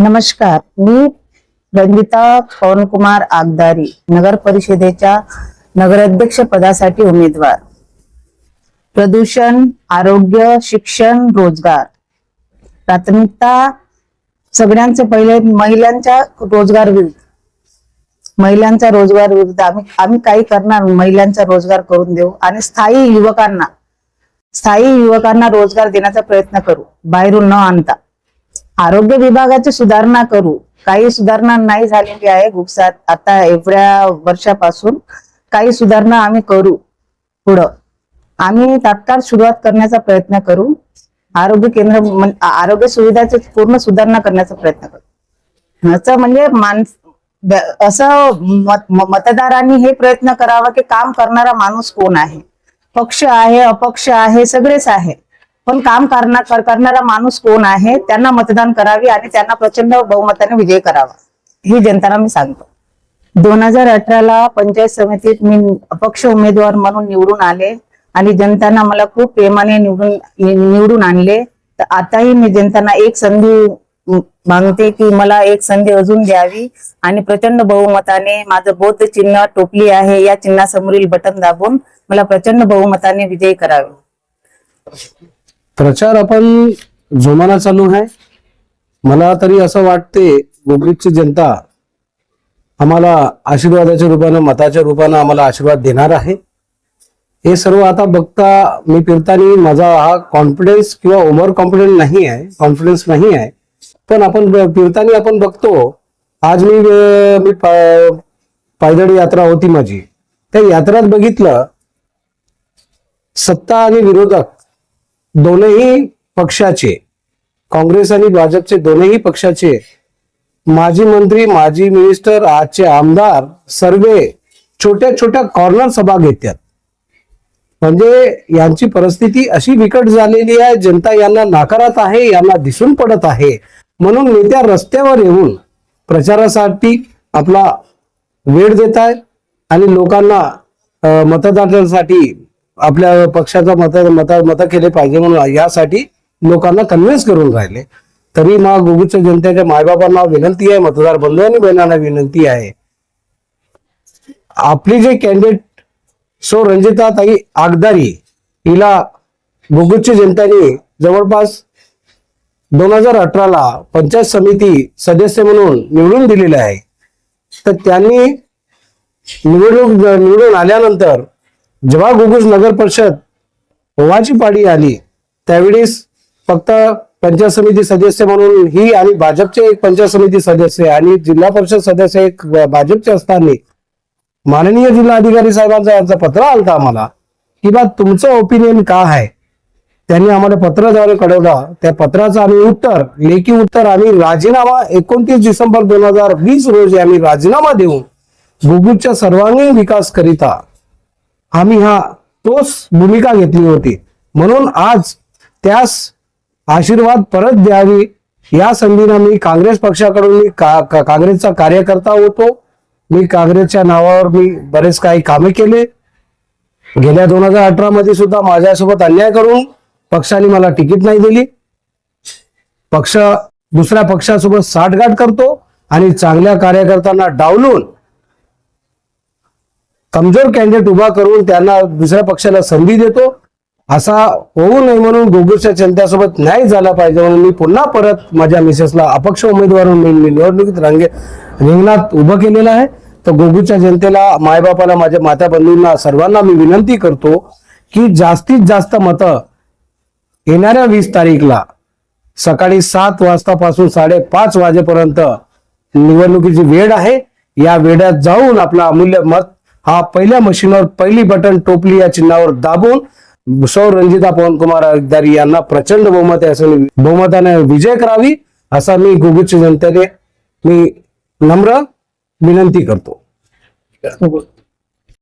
नमस्कार, मी रंजिता पवनकुमार आगदारी, नगर परिषदेच्या नगराध्यक्ष पदासाठी उमेदवार. प्रदूषण, आरोग्य, शिक्षण, रोजगार. प्राथमिकता सगळ्यांचे पहिले महिलांच्या रोजगार विरुद्ध. महिलांचा रोजगार विरुद्ध आम्ही काही करणार, महिलांचा रोजगार करून देऊ आणि स्थायी युवकांना रोजगार देण्याचा प्रयत्न करू, बाहेरून न आणता. आरोग्य विभागाची सुधारणा करू. काही सुधारणा नाही झालेली आहे गुपसात. आता एवढ्या वर्षापासून काही सुधारणा आम्ही करू. पुढं आम्ही तात्काळ सुरुवात करण्याचा प्रयत्न करू. आरोग्य केंद्र, आरोग्य सुविधाची पूर्ण सुधारणा करण्याचा प्रयत्न करू. असं म्हणजे मतदारांनी हे प्रयत्न करावा की काम करणारा माणूस कोण आहे. पक्ष आहे, अपक्ष आहे, सगळेच आहे, पण काम करणारा माणूस कोण आहे त्यांना मतदान करावे आणि त्यांना प्रचंड बहुमताने विजय करावा, ही जनताला मी सांगतो. 2018ला पंचायत समितीत मी अपक्ष उमेदवार म्हणून निवडून आले आणि जनतांना मला खूप प्रेमाने निवडून आणले. तर आताही मी जनतांना एक संधी मागते की मला एक संधी अजून द्यावी आणि प्रचंड बहुमताने, माझं बौद्ध चिन्ह टोपली आहे, या चिन्हासमोरील बटन दाबून मला प्रचंड बहुमताने विजयी करावे. प्रचार आपण जोमाना चालू आहे. मला तरी असं वाटते गोगरीची जनता आम्हाला आशीर्वादाच्या रूपाने, मताच्या रूपाने आम्हाला आशीर्वाद देणार आहे. हे सर्व आता बघता मी फिरताना माझा हा कॉन्फिडन्स किंवा ओव्हर कॉन्फिडन्स नाही आहे, कॉन्फिडन्स नाही आहे, पण आपण फिरताना आपण बघतो. आज मी पायदळी यात्रा होती माझी. त्या यात्रात बघितलं सत्ता आणि विरोधक दोनही पक्षाचे, काँग्रेस आणि भाजपचे दोनही पक्षाचे माजी मंत्री, माजी मिनिस्टर, आजचे आमदार सर्व छोट्या छोट्या कॉर्नर सभा घेतात. म्हणजे यांची परिस्थिती अशी बिकट झालेली आहे, जनता यांना नाकारत आहे, यांना दिसून पडत आहे. म्हणून नेत्या रस्त्यावर येऊन प्रचारासाठी आपला वेळ देत आहेत आणि लोकांना मतदारांसाठी आपल्या पक्षाचा मत केले पाहिजे म्हणून यासाठी लोकांना कन्व्हिन्स करून राहिले. तरी मग गोगूच्या जनतेच्या मायबापांना विनंती आहे, मतदार बंधू आणि बहिणांना विनंती आहे, आपली जे कॅन्डिडेट सो रंजिता ताई आगदारी हिला गोगूच्या जनतेने जवळपास 2018ला पंचायत समिती सदस्य म्हणून निवडून दिलेले आहे. तर त्यांनी निवडून आल्यानंतर जेव्हा गोगूज नगर परिषद होवाची पाडी आली त्यावेळेस फक्त पंचायत समिती सदस्य म्हणून ही आणि भाजपचे एक पंचायत समिती सदस्य आणि जिल्हा परिषद सदस्य एक भाजपचे असताना माननीय जिल्हाधिकारी साहेबांचा यांचा पत्र आलता आम्हाला की बा तुमचं ओपिनियन काय आहे. त्यांनी आम्हाला पत्राद्वारे कळवलं. त्या पत्राचं आम्ही लेखी उत्तर आम्ही राजीनामा 29 डिसेंबर 2020 रोजी आम्ही राजीनामा देऊन गोगूच्या सर्वांगीण विकास करिता आम्ही तोच भूमिका घेतली होती. म्हणून आज त्यास आशीर्वाद परत द्यावी या संधीनं मी काँग्रेस पक्षाकडून काँग्रेसचा कार्यकर्ता होतो. मी काँग्रेसच्या नावावर मी बरेच काही कामे केले. गेल्या 2018 मध्ये सुद्धा माझ्यासोबत अन्याय करून पक्षाने मला तिकीट नाही दिली. पक्ष दुसऱ्या पक्षासोबत साठगाठ करतो आणि चांगल्या कार्यकर्त्यांना डावलून कमजोर कॅन्डिडेट उभा करून त्यांना दुसऱ्या पक्षाला संधी देतो. असा होऊ नये म्हणून गोगूच्या जनतेसोबत न्याय झाला पाहिजे म्हणून मी पुन्हा परत माझ्या मिसेसला अपक्ष उमेदवार म्हणून मी निवडणुकीत रिंगणात उभं केलेलं आहे. तर गोगूच्या जनतेला, मायबापाला, माझ्या माता बंधूंना सर्वांना मी विनंती करतो की जास्तीत जास्त मतं येणाऱ्या 20 तारीखला सकाळी 7 वाजतापासून 5:30 वाजेपर्यंत निवडणुकीची वेळ आहे. या वेळात जाऊन आपला अमूल्य मत हा पहिल्या मशीनवर पहिली बटन टोपली या चिन्हावर दाबून सौ रंजिता पवनकुमार आगदारी यांना प्रचंड बहुमताने विजय करावी असा मी गोगूच्या जनतेने मी नम्र विनंती करतो.